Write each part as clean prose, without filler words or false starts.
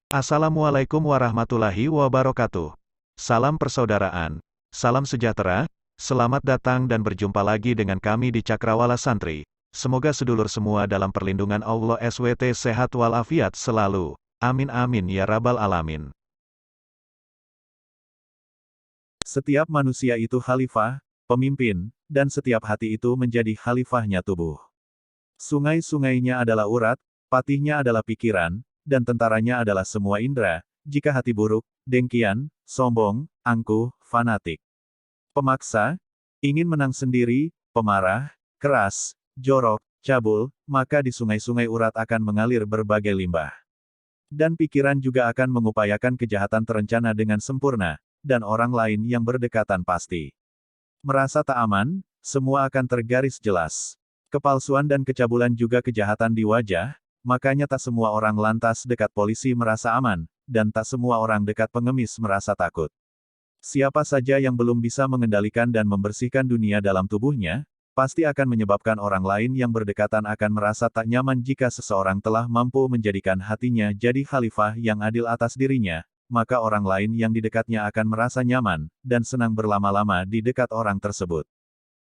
Assalamualaikum warahmatullahi wabarakatuh. Salam persaudaraan, salam sejahtera, selamat datang dan berjumpa lagi dengan kami di Cakrawala Santri. Semoga sedulur semua dalam perlindungan Allah SWT sehat walafiat selalu. Amin amin ya rabbal alamin. Setiap manusia itu khalifah, pemimpin, dan setiap hati itu menjadi khalifahnya tubuh. Sungai-sungainya adalah urat, patihnya adalah pikiran, dan tentaranya adalah semua indera. Jika hati buruk, dengkian, sombong, angkuh, fanatik, pemaksa, ingin menang sendiri, pemarah, keras, jorok, cabul, maka di sungai-sungai urat akan mengalir berbagai limbah. Dan pikiran juga akan mengupayakan kejahatan terencana dengan sempurna, dan orang lain yang berdekatan pasti merasa tak aman, semua akan tergaris jelas. Kepalsuan dan kecabulan juga kejahatan di wajah, makanya tak semua orang lantas dekat polisi merasa aman, dan tak semua orang dekat pengemis merasa takut. Siapa saja yang belum bisa mengendalikan dan membersihkan dunia dalam tubuhnya, pasti akan menyebabkan orang lain yang berdekatan akan merasa tak nyaman jika seseorang telah mampu menjadikan hatinya jadi khalifah yang adil atas dirinya, maka orang lain yang di dekatnya akan merasa nyaman, dan senang berlama-lama di dekat orang tersebut.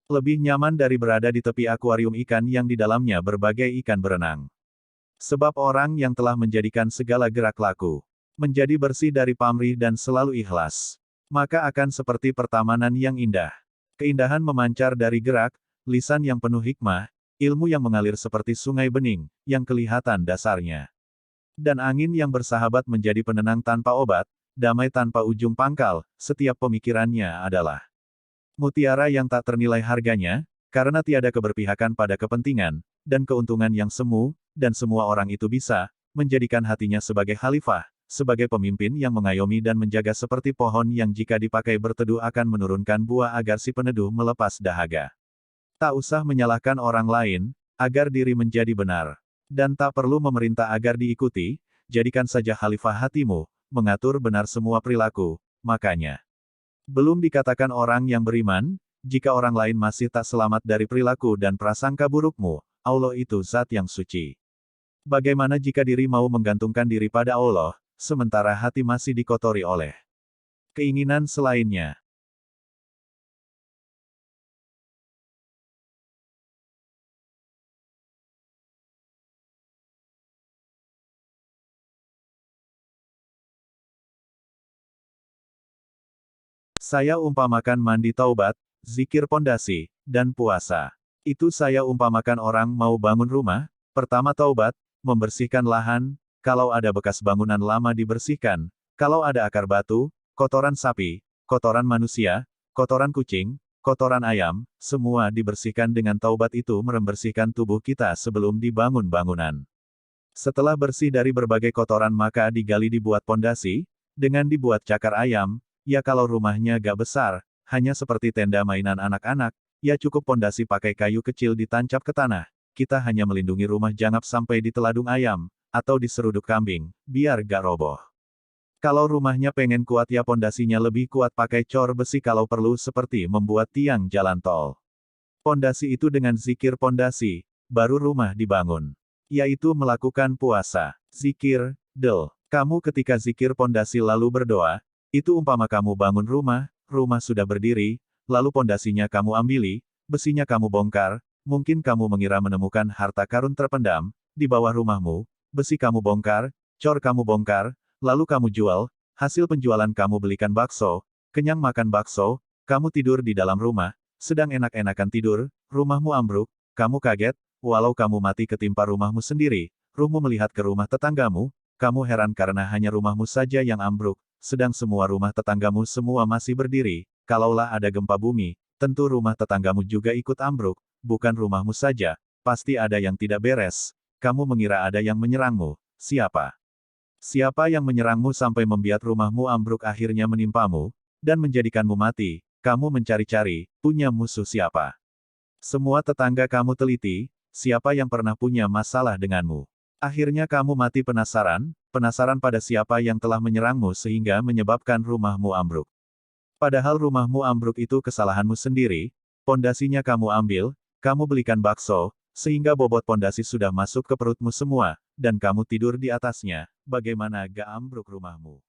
Lebih nyaman dari berada di tepi akuarium ikan yang di dalamnya berbagai ikan berenang. Sebab orang yang telah menjadikan segala gerak laku menjadi bersih dari pamrih dan selalu ikhlas, maka akan seperti pertamanan yang indah. Keindahan memancar dari gerak, lisan yang penuh hikmah, ilmu yang mengalir seperti sungai bening, yang kelihatan dasarnya. Dan angin yang bersahabat menjadi penenang tanpa obat, damai tanpa ujung pangkal, setiap pemikirannya adalah mutiara yang tak ternilai harganya, karena tiada keberpihakan pada kepentingan, dan keuntungan yang semu, dan semua orang itu bisa menjadikan hatinya sebagai khalifah, sebagai pemimpin yang mengayomi dan menjaga seperti pohon yang jika dipakai berteduh akan menurunkan buah agar si peneduh melepas dahaga. Tak usah menyalahkan orang lain, agar diri menjadi benar. Dan tak perlu memerintah agar diikuti, jadikan saja khalifah hatimu, mengatur benar semua perilaku, makanya belum dikatakan orang yang beriman, jika orang lain masih tak selamat dari perilaku dan prasangka burukmu, Allah itu zat yang suci. Bagaimana jika diri mau menggantungkan diri pada Allah, sementara hati masih dikotori oleh keinginan selainnya? Saya umpamakan mandi taubat, zikir pondasi, dan puasa. Itu saya umpamakan orang mau bangun rumah, pertama taubat, membersihkan lahan, kalau ada bekas bangunan lama dibersihkan, kalau ada akar batu, kotoran sapi, kotoran manusia, kotoran kucing, kotoran ayam, semua dibersihkan dengan taubat itu membersihkan tubuh kita sebelum dibangun bangunan. Setelah bersih dari berbagai kotoran maka digali dibuat pondasi, dengan dibuat cakar ayam, ya kalau rumahnya gak besar, hanya seperti tenda mainan anak-anak, ya cukup pondasi pakai kayu kecil ditancap ke tanah, kita hanya melindungi rumah jangan sampai diteladung ayam, atau diseruduk kambing, biar gak roboh. Kalau rumahnya pengen kuat ya pondasinya lebih kuat pakai cor besi kalau perlu seperti membuat tiang jalan tol. Pondasi itu dengan zikir pondasi, baru rumah dibangun. Yaitu melakukan puasa, zikir, kamu ketika zikir pondasi lalu berdoa, itu umpama kamu bangun rumah, rumah sudah berdiri, lalu pondasinya kamu ambili, besinya kamu bongkar, mungkin kamu mengira menemukan harta karun terpendam, di bawah rumahmu, besi kamu bongkar, cor kamu bongkar, lalu kamu jual, hasil penjualan kamu belikan bakso, kenyang makan bakso, kamu tidur di dalam rumah, sedang enak-enakan tidur, rumahmu ambruk, kamu kaget, walau kamu mati ketimpa rumahmu sendiri, rumahmu melihat ke rumah tetanggamu, kamu heran karena hanya rumahmu saja yang ambruk, sedang semua rumah tetanggamu semua masih berdiri, kalaulah ada gempa bumi, tentu rumah tetanggamu juga ikut ambruk, bukan rumahmu saja, pasti ada yang tidak beres, kamu mengira ada yang menyerangmu, siapa? Siapa yang menyerangmu sampai membuat rumahmu ambruk akhirnya menimpamu, dan menjadikanmu mati, kamu mencari-cari, punya musuh siapa? Semua tetangga kamu teliti, siapa yang pernah punya masalah denganmu? Akhirnya kamu mati penasaran, penasaran pada siapa yang telah menyerangmu sehingga menyebabkan rumahmu ambruk. Padahal rumahmu ambruk itu kesalahanmu sendiri, pondasinya kamu ambil, kamu belikan bakso, sehingga bobot pondasi sudah masuk ke perutmu semua, dan kamu tidur di atasnya. Bagaimana gak ambruk rumahmu?